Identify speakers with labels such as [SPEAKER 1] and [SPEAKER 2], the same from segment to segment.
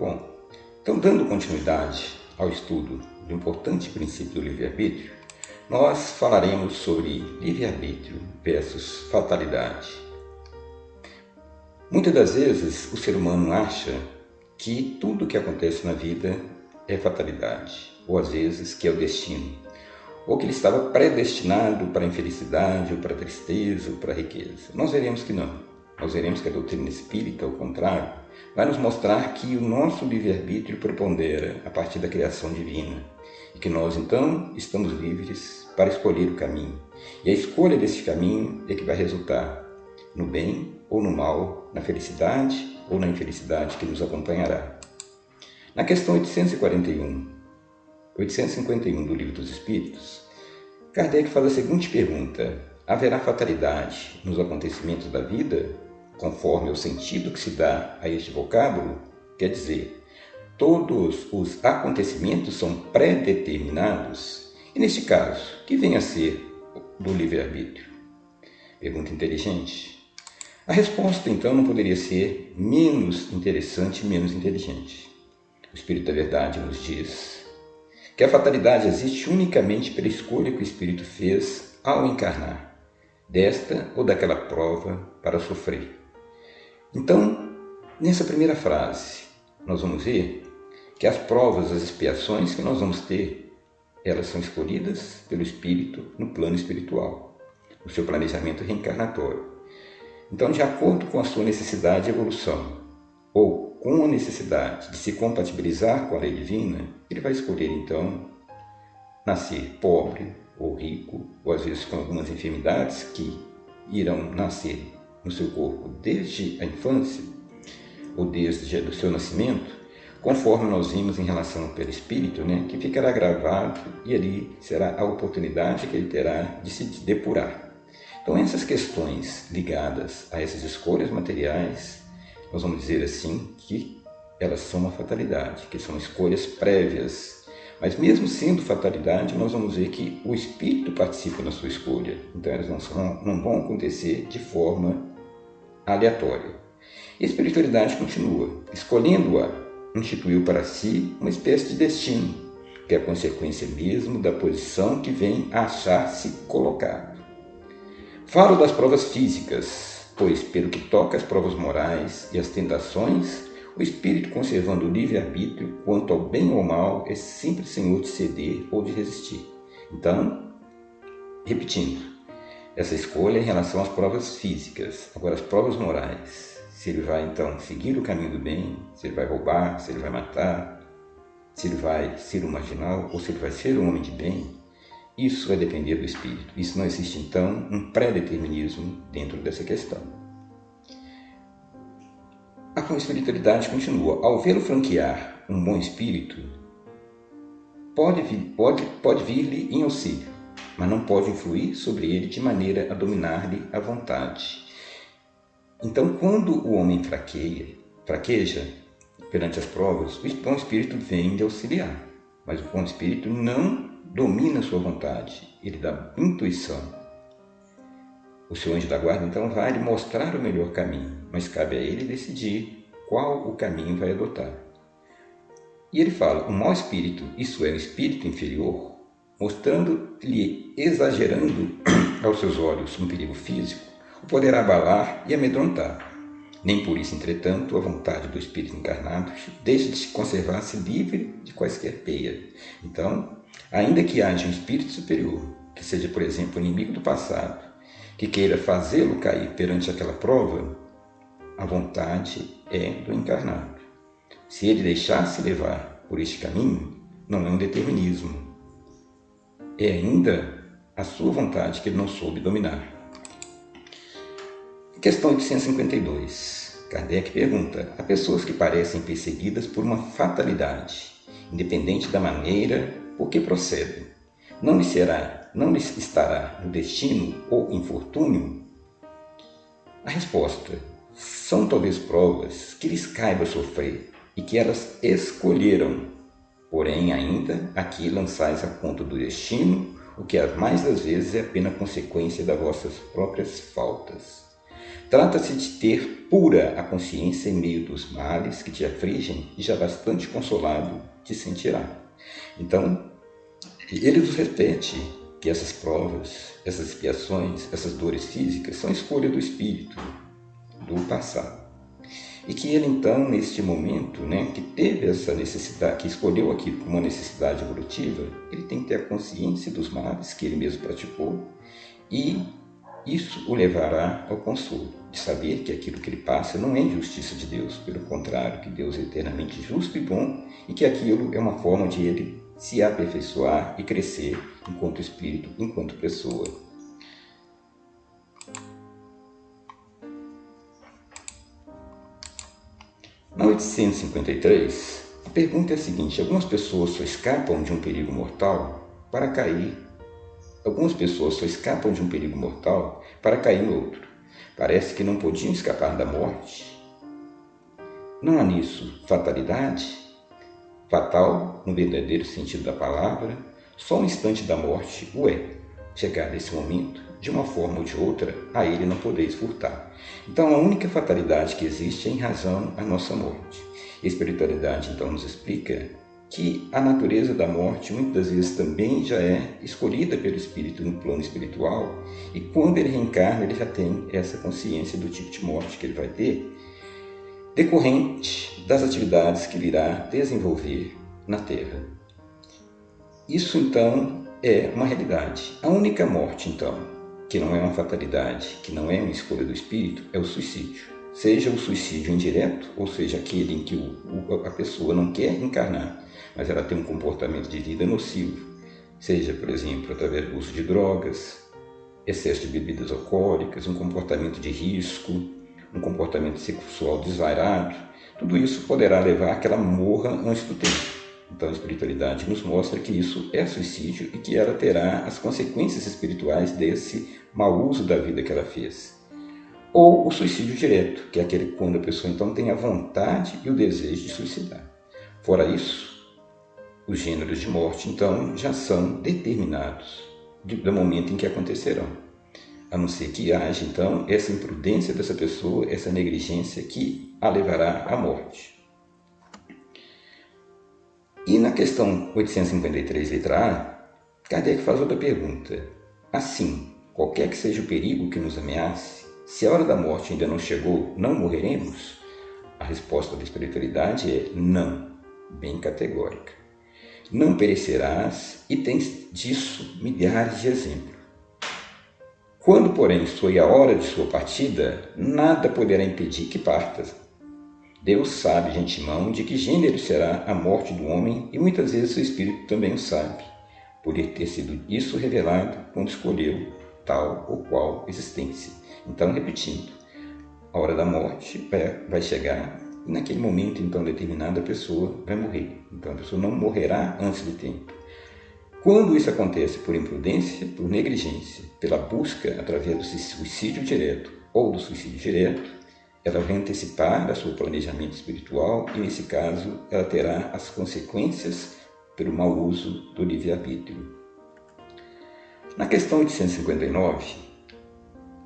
[SPEAKER 1] Bom, então, dando continuidade ao estudo do importante princípio do livre-arbítrio, nós falaremos sobre livre-arbítrio versus fatalidade. Muitas das vezes o ser humano acha que tudo o que acontece na vida é fatalidade, ou às vezes que é o destino, ou que ele estava predestinado para a infelicidade, ou para a tristeza, ou para a riqueza. Nós veremos que não. Nós veremos que a doutrina espírita, ao contrário, vai nos mostrar que o nosso livre-arbítrio prepondera a partir da criação divina e que nós, então, estamos livres para escolher o caminho. E a escolha desse caminho é que vai resultar no bem ou no mal, na felicidade ou na infelicidade que nos acompanhará. Na questão 851 do Livro dos Espíritos, Kardec faz a seguinte pergunta: haverá fatalidade nos acontecimentos da vida, conforme o sentido que se dá a este vocábulo? Quer dizer, todos os acontecimentos são pré-determinados? E neste caso, que vem a ser do livre-arbítrio? Pergunta inteligente. A resposta, então, não poderia ser menos interessante e menos inteligente. O Espírito da Verdade nos diz que a fatalidade existe unicamente pela escolha que o Espírito fez ao encarnar, desta ou daquela prova para sofrer. Então, nessa primeira frase, nós vamos ver que as provas, as expiações que nós vamos ter, elas são escolhidas pelo Espírito no plano espiritual, no seu planejamento reencarnatório. Então, de acordo com a sua necessidade de evolução, ou com a necessidade de se compatibilizar com a lei divina, ele vai escolher, então, nascer pobre ou rico, ou às vezes com algumas enfermidades que irão nascer no seu corpo desde a infância, ou desde o seu nascimento, conforme nós vimos em relação ao perispírito, que ficará gravado e ali será a oportunidade que ele terá de se depurar. Então, essas questões ligadas a essas escolhas materiais, nós vamos dizer assim que elas são uma fatalidade, que são escolhas prévias. Mas mesmo sendo fatalidade, nós vamos ver que o Espírito participa na sua escolha. Então, elas não vão acontecer de forma aleatória. E a espiritualidade continua. Escolhendo-a, instituiu para si uma espécie de destino, que é a consequência mesmo da posição que vem a achar-se colocado. Falo das provas físicas, pois, pelo que toca às provas morais e às tentações, o Espírito, conservando o livre-arbítrio quanto ao bem ou ao mal, é sempre senhor de ceder ou de resistir. Então, repetindo, essa escolha é em relação às provas físicas. Agora, as provas morais, se ele vai, então, seguir o caminho do bem, se ele vai roubar, se ele vai matar, se ele vai ser um marginal ou se ele vai ser um homem de bem, isso vai depender do Espírito. Isso não existe, então, um pré-determinismo dentro dessa questão. A espiritualidade continua. Ao vê-lo franquear um bom espírito, pode vir-lhe em auxílio, mas não pode influir sobre ele de maneira a dominar-lhe a vontade. Então, quando o homem fraqueja perante as provas, o bom espírito vem de auxiliar, mas o bom espírito não domina sua vontade, ele dá intuição. O seu anjo da guarda, então, vai lhe mostrar o melhor caminho, mas cabe a ele decidir qual o caminho vai adotar. E ele fala, o mau espírito, isso é, o espírito inferior, mostrando-lhe, exagerando aos seus olhos um perigo físico, o poderá abalar e amedrontar. Nem por isso, entretanto, a vontade do espírito encarnado deixa de conservar-se livre de quaisquer peias. Então, ainda que haja um espírito superior, que seja, por exemplo, o inimigo do passado, que queira fazê-lo cair perante aquela prova, a vontade é do encarnado. Se ele deixar-se levar por este caminho, não é um determinismo. É ainda a sua vontade que ele não soube dominar. Questão 852. Kardec pergunta: há pessoas que parecem perseguidas por uma fatalidade, independente da maneira por que procedem. Não lhes estará no destino ou infortúnio? A resposta: são talvez provas que lhes caiba sofrer e que elas escolheram. Porém, ainda aqui lançais a conta do destino, o que as mais das vezes é apenas consequência das vossas próprias faltas. Trata-se de ter pura a consciência em meio dos males que te afligem e já bastante consolado te sentirá. Então, ele nos repete que essas provas, essas expiações, essas dores físicas são escolha do espírito, do passado. E que ele então, neste momento, que teve essa necessidade, que escolheu aquilo como uma necessidade evolutiva, ele tem que ter a consciência dos males que ele mesmo praticou e isso o levará ao consolo, de saber que aquilo que ele passa não é injustiça de Deus, pelo contrário, que Deus é eternamente justo e bom e que aquilo é uma forma de ele se aperfeiçoar e crescer enquanto espírito, enquanto pessoa. Na 853, a pergunta é a seguinte: algumas pessoas só escapam de um perigo mortal para cair. Algumas pessoas só escapam de um perigo mortal para cair no outro. Parece que não podiam escapar da morte. Não há nisso fatalidade? Fatal, no verdadeiro sentido da palavra, só um instante da morte o é. Chegar nesse momento, de uma forma ou de outra, a ele não podeis furtar. Então, a única fatalidade que existe é em razão à nossa morte. A espiritualidade, então, nos explica que a natureza da morte, muitas vezes, também já é escolhida pelo espírito no plano espiritual, e quando ele reencarna, ele já tem essa consciência do tipo de morte que ele vai ter, decorrente das atividades que ele irá desenvolver na Terra. Isso, então, é uma realidade. A única morte, então, que não é uma fatalidade, que não é uma escolha do espírito, é o suicídio. Seja o suicídio indireto, ou seja, aquele em que a pessoa não quer encarnar, mas ela tem um comportamento de vida nocivo, seja, por exemplo, através do uso de drogas, excesso de bebidas alcoólicas, um comportamento de risco, um comportamento sexual desvairado, tudo isso poderá levar a que ela morra antes do tempo. Então a espiritualidade nos mostra que isso é suicídio e que ela terá as consequências espirituais desse mau uso da vida que ela fez. Ou o suicídio direto, que é aquele quando a pessoa então tem a vontade e o desejo de suicidar. Fora isso, os gêneros de morte então já são determinados do momento em que acontecerão. A não ser que haja então essa imprudência dessa pessoa, essa negligência que a levará à morte. E na questão 853, letra A, Kardec faz outra pergunta. Assim, qualquer que seja o perigo que nos ameace, se a hora da morte ainda não chegou, não morreremos? A resposta da espiritualidade é não, bem categórica. Não perecerás, e tens disso milhares de exemplos. Quando, porém, foi a hora de sua partida, nada poderá impedir que partas. Deus sabe de antemão de que gênero será a morte do homem e muitas vezes o espírito também o sabe, por ter sido isso revelado quando escolheu tal ou qual existência. Então, repetindo, a hora da morte vai chegar e naquele momento então determinado a pessoa vai morrer. Então a pessoa não morrerá antes do tempo. Quando isso acontece por imprudência, por negligência, pela busca através do suicídio direto ou do suicídio direto, ela vai antecipar a seu planejamento espiritual e, nesse caso, ela terá as consequências pelo mau uso do livre-arbítrio. Na questão 859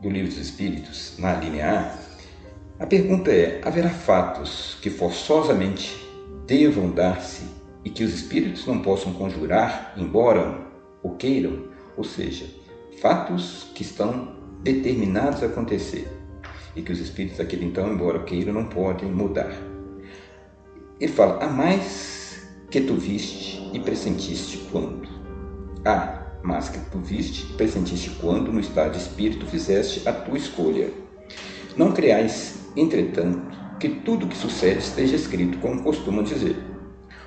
[SPEAKER 1] do Livro dos Espíritos, na linha A pergunta é: haverá fatos que forçosamente devam dar-se e que os espíritos não possam conjurar, embora o queiram? Ou seja, fatos que estão determinados a acontecer e que os espíritos daquele então, embora queiram, não podem mudar. Ele fala: há mais que tu viste e pressentiste quando? Mas que tu viste e pressentiste quando, no estado de espírito, fizeste a tua escolha. Não creais, entretanto, que tudo que sucede esteja escrito, como costumam dizer.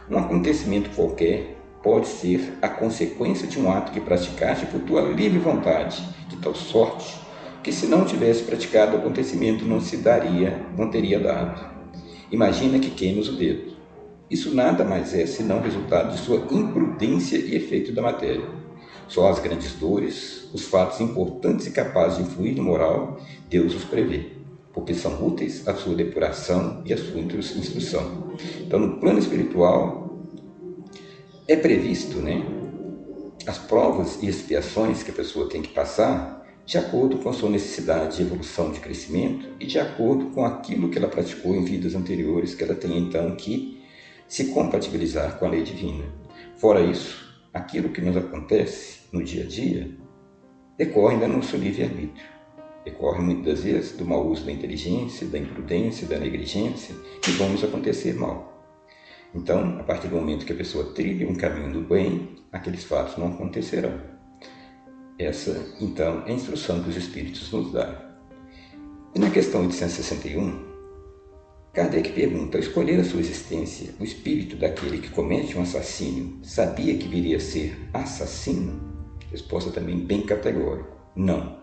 [SPEAKER 1] Um acontecimento qualquer pode ser a consequência de um ato que praticaste por tua livre vontade, de tal sorte que, se não tivesse praticado o acontecimento, não teria dado. Imagina que queimes o dedo. Isso nada mais é senão resultado de sua imprudência e efeito da matéria. Só as grandes dores, os fatos importantes e capazes de influir no moral, Deus os prevê, porque são úteis à sua depuração e à sua instrução. Então, no plano espiritual, é previsto, as provas e expiações que a pessoa tem que passar de acordo com a sua necessidade de evolução, de crescimento e de acordo com aquilo que ela praticou em vidas anteriores, que ela tem então que se compatibilizar com a lei divina. Fora isso, aquilo que nos acontece no dia a dia decorre da nosso livre-arbítrio. Decorre muitas vezes do mau uso da inteligência, da imprudência, da negligência, que vão nos acontecer mal. Então, a partir do momento que a pessoa trilha um caminho do bem, aqueles fatos não acontecerão. Essa, então, é a instrução que os Espíritos nos dão. E na questão 861, Kardec pergunta: ao escolher a sua existência, o espírito daquele que comete um assassínio sabia que viria a ser assassino? Resposta também bem categórica: não.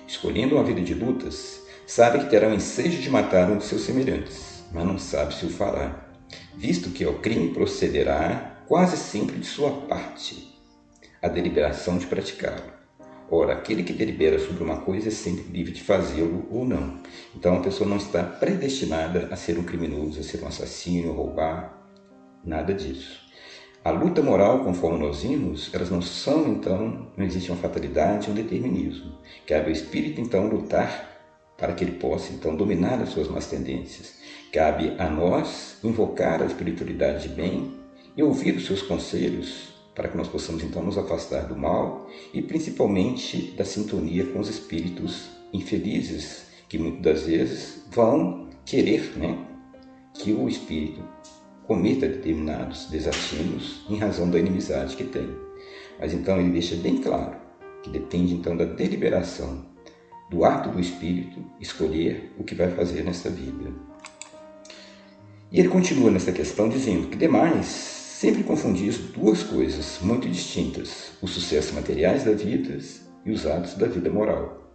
[SPEAKER 1] Escolhendo uma vida de lutas, sabe que terá o ensejo de matar um de seus semelhantes, mas não sabe se o fará, visto que ao crime procederá quase sempre de sua parte a deliberação de praticá-lo. Ora, aquele que delibera sobre uma coisa é sempre livre de fazê-lo ou não. Então a pessoa não está predestinada a ser um criminoso, a ser um assassino, roubar, nada disso. A luta moral, conforme nós vimos, elas não são, então, não existe uma fatalidade, um determinismo. Cabe ao espírito, então, lutar para que ele possa, então, dominar as suas más tendências. Cabe a nós invocar a espiritualidade de bem e ouvir os seus conselhos para que nós possamos, então, nos afastar do mal e, principalmente, da sintonia com os espíritos infelizes, que muitas das vezes vão querer, que o espírito cometa determinados desatinos em razão da inimizade que tem. Mas, então, ele deixa bem claro que depende, então, da deliberação, do ato do espírito escolher o que vai fazer nesta vida. E ele continua nessa questão dizendo que, demais, sempre confundis duas coisas muito distintas: os sucessos materiais da vida e os atos da vida moral.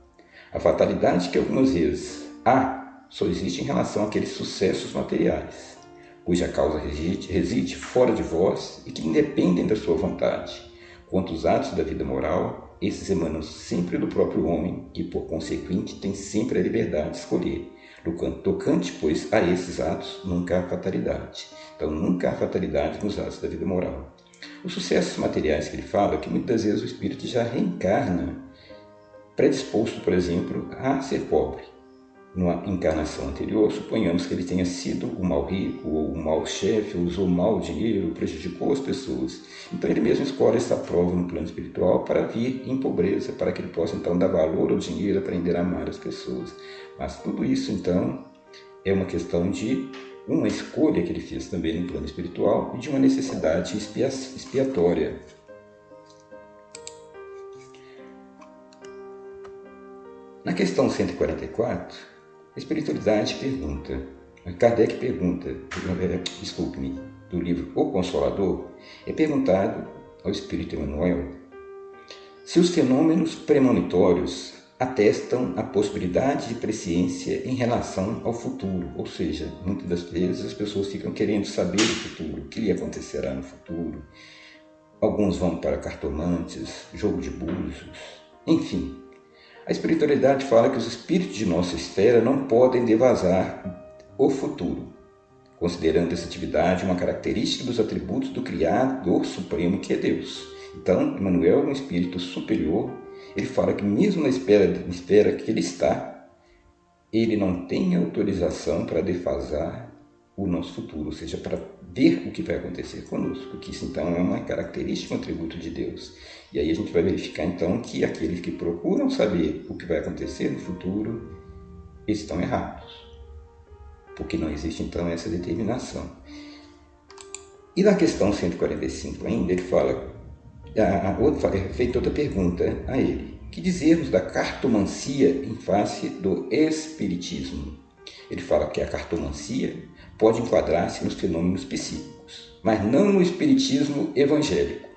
[SPEAKER 1] A fatalidade que algumas vezes há só existe em relação àqueles sucessos materiais, cuja causa reside fora de vós e que independem da sua vontade. Quanto os atos da vida moral, esses emanam sempre do próprio homem, que por consequente tem sempre a liberdade de escolher. Tocante, pois, a esses atos, nunca há fatalidade. Então, nunca há fatalidade nos atos da vida moral. Os sucessos materiais que ele fala, que muitas vezes o espírito já reencarna predisposto, por exemplo, a ser pobre. Numa encarnação anterior, suponhamos que ele tenha sido o mau rico, ou o mau chefe, usou mal o dinheiro, prejudicou as pessoas. Então ele mesmo escolhe essa prova no plano espiritual para vir em pobreza, para que ele possa então dar valor ao dinheiro, aprender a amar as pessoas. Mas tudo isso então é uma questão de uma escolha que ele fez também no plano espiritual e de uma necessidade expiatória. Na questão 144, a espiritualidade pergunta, Kardec pergunta, do livro O Consolador, é perguntado ao Espírito Emmanuel se os fenômenos premonitórios atestam a possibilidade de presciência em relação ao futuro, ou seja, muitas das vezes as pessoas ficam querendo saber o futuro, o que lhe acontecerá no futuro. Alguns vão para cartomantes, jogo de búzios, enfim. A espiritualidade fala que os espíritos de nossa esfera não podem devasar o futuro, considerando essa atividade uma característica dos atributos do Criador Supremo, que é Deus. Então, Emmanuel, um espírito superior, ele fala que mesmo na esfera que ele está, ele não tem autorização para defasar o nosso futuro, ou seja, para ver o que vai acontecer conosco, que isso então é uma característica, um atributo de Deus. E aí a gente vai verificar então que aqueles que procuram saber o que vai acontecer no futuro estão errados, porque não existe então essa determinação. E na questão 145 ainda, ele fala, feita outra pergunta a ele: que dizermos da cartomancia em face do espiritismo? Ele fala que a cartomancia pode enquadrar-se nos fenômenos psíquicos, mas não no espiritismo evangélico,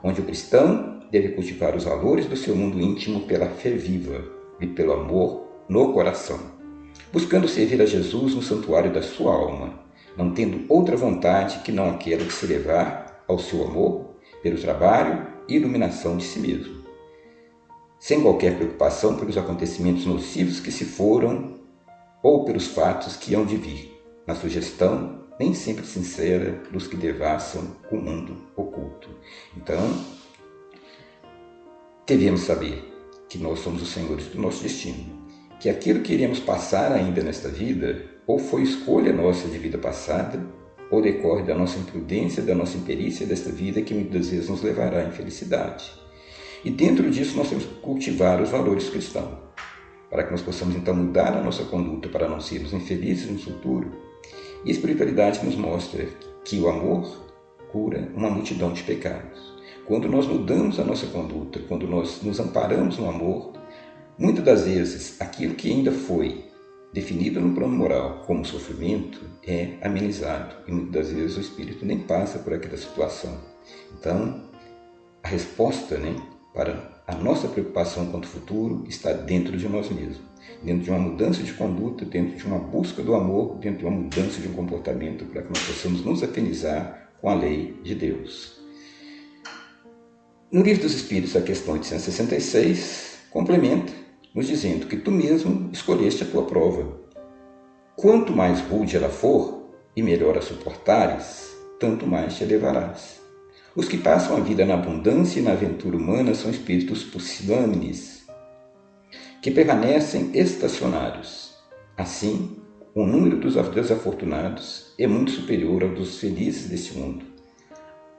[SPEAKER 1] onde o cristão deve cultivar os valores do seu mundo íntimo pela fé viva e pelo amor no coração, buscando servir a Jesus no santuário da sua alma, não tendo outra vontade que não aquela de se levar ao seu amor pelo trabalho e iluminação de si mesmo, sem qualquer preocupação pelos acontecimentos nocivos que se foram ou pelos fatos que hão de vir, na sugestão nem sempre sincera dos que devassam o mundo oculto. Então, devemos saber que nós somos os senhores do nosso destino, que aquilo que iremos passar ainda nesta vida, ou foi escolha nossa de vida passada, ou decorre da nossa imprudência, da nossa imperícia desta vida, que muitas vezes nos levará à infelicidade. E dentro disso nós temos que cultivar os valores cristãos, para que nós possamos então mudar a nossa conduta para não sermos infelizes no futuro. E a espiritualidade nos mostra que o amor cura uma multidão de pecados. Quando nós mudamos a nossa conduta, quando nós nos amparamos no amor, muitas das vezes aquilo que ainda foi definido no plano moral como sofrimento é amenizado e muitas das vezes o espírito nem passa por aquela situação. Então, a resposta, para a nossa preocupação quanto ao futuro está dentro de nós mesmos, dentro de uma mudança de conduta, dentro de uma busca do amor, dentro de uma mudança de um comportamento para que nós possamos nos afinizar com a lei de Deus. No Livro dos Espíritos, a questão 866 complementa, nos dizendo que tu mesmo escolheste a tua prova. Quanto mais rude ela for e melhor a suportares, tanto mais te elevarás. Os que passam a vida na abundância e na aventura humana são espíritos pusilânimes, que permanecem estacionários. Assim, o número dos desafortunados é muito superior ao dos felizes deste mundo.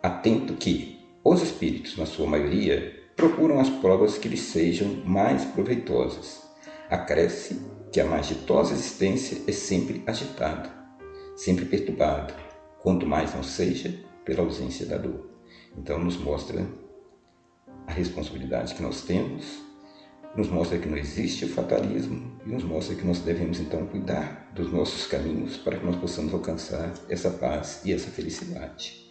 [SPEAKER 1] Atento que os espíritos, na sua maioria, procuram as provas que lhes sejam mais proveitosas. Acresce que a mais ditosa existência é sempre agitada, sempre perturbada, quanto mais não seja pela ausência da dor. Então nos mostra a responsabilidade que nós temos, nos mostra que não existe o fatalismo e nos mostra que nós devemos então cuidar dos nossos caminhos para que nós possamos alcançar essa paz e essa felicidade.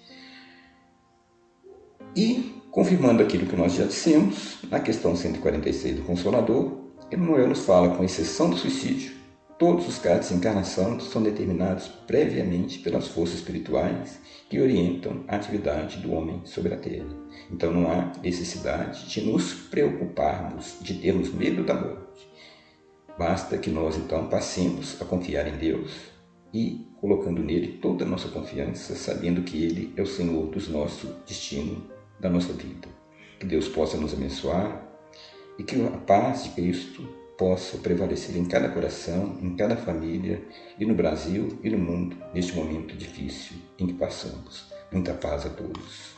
[SPEAKER 1] E, confirmando aquilo que nós já dissemos, na questão 146 do Consolador, Emmanuel nos fala, com exceção do suicídio, todos os casos de encarnação são determinados previamente pelas forças espirituais que orientam a atividade do homem sobre a Terra. Então não há necessidade de nos preocuparmos, de termos medo da morte. Basta que nós então passemos a confiar em Deus e colocando nele toda a nossa confiança, sabendo que Ele é o Senhor do nosso destino, da nossa vida. Que Deus possa nos abençoar e que a paz de Cristo possa prevalecer em cada coração, em cada família, e no Brasil e no mundo, neste momento difícil em que passamos. Muita paz a todos.